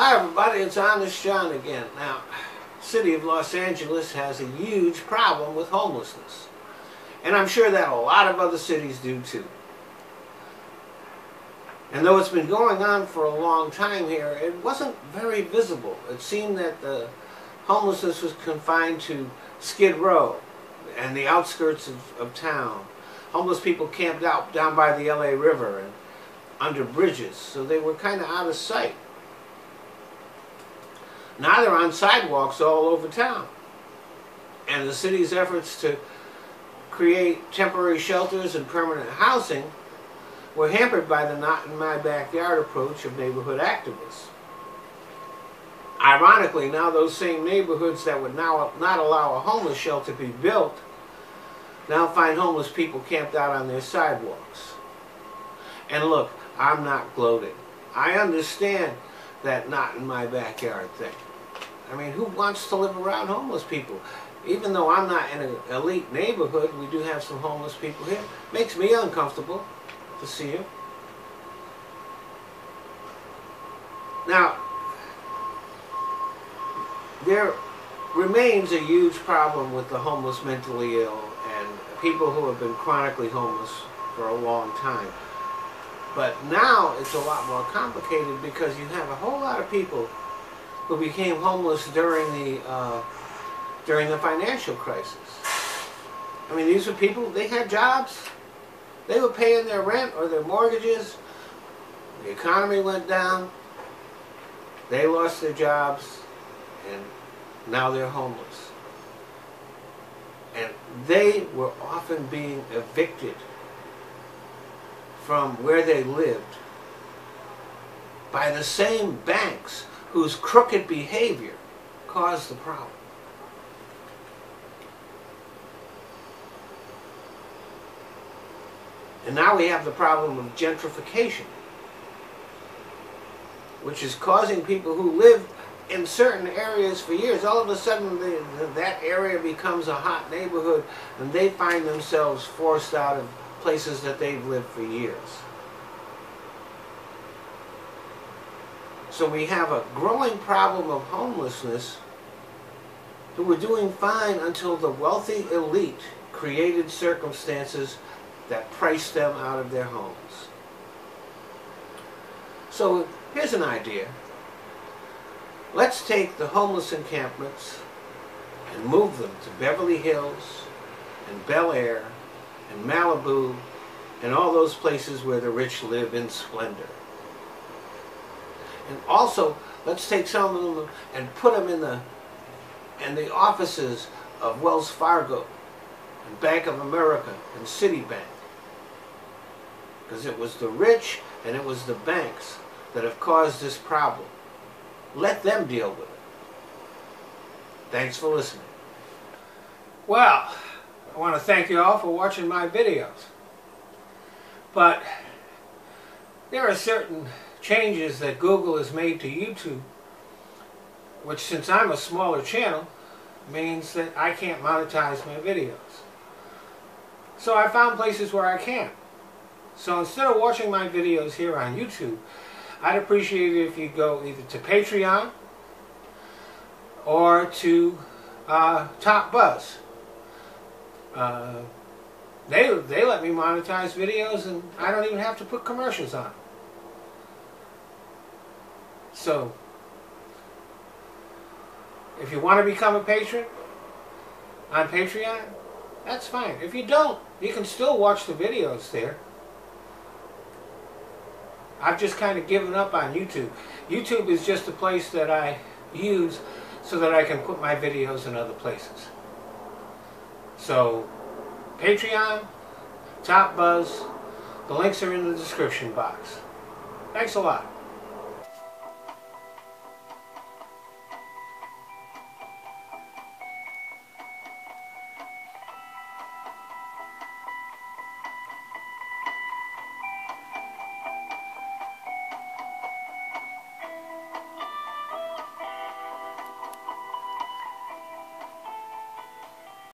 Hi everybody, it's Honest John again. Now, the city of Los Angeles has a huge problem with homelessness. And I'm sure that a lot of other cities do too. And though it's been going on for a long time here, it wasn't very visible. It seemed that the homelessness was confined to Skid Row and the outskirts of town. Homeless people camped out down by the LA River and under bridges, so they were kind of out of sight. Now they're on sidewalks all over town. And the city's efforts to create temporary shelters and permanent housing were hampered by the not in my backyard approach of neighborhood activists. Ironically, now those same neighborhoods that would now not allow a homeless shelter to be built now find homeless people camped out on their sidewalks. And look, I'm not gloating. I understand that not in my backyard thing. I mean, who wants to live around homeless people? Even though I'm not in an elite neighborhood, we do have some homeless people here. Makes me uncomfortable to see you. Now, there remains a huge problem with the homeless mentally ill and people who have been chronically homeless for a long time. But now it's a lot more complicated because you have a whole lot of people who became homeless during the financial crisis. I mean, these were people, they had jobs, they were paying their rent or their mortgages, the economy went down, they lost their jobs, and now they're homeless. And they were often being evicted from where they lived by the same banks whose crooked behavior caused the problem. And now we have the problem of gentrification, which is causing people who live in certain areas for years, all of a sudden that area becomes a hot neighborhood and they find themselves forced out of places that they've lived for years. So we have a growing problem of homelessness who were doing fine until the wealthy elite created circumstances that priced them out of their homes. So here's an idea. Let's take the homeless encampments and move them to Beverly Hills and Bel Air and Malibu and all those places where the rich live in splendor. And also, let's take some of them and put them in the offices of Wells Fargo and Bank of America and Citibank. Because it was the rich and it was the banks that have caused this problem. Let them deal with it. Thanks for listening. Well, I want to thank you all for watching my videos. But there are certain changes that Google has made to YouTube, which, since I'm a smaller channel, means that I can't monetize my videos. So I found places where I can. So instead of watching my videos here on YouTube, I'd appreciate it if you go either to Patreon or to Top Buzz. They let me monetize videos and I don't even have to put commercials on. So, if you want to become a patron on Patreon, that's fine. If you don't, you can still watch the videos there. I've just kind of given up on YouTube. YouTube is just a place that I use so that I can put my videos in other places. So, Patreon, Top Buzz, the links are in the description box. Thanks a lot.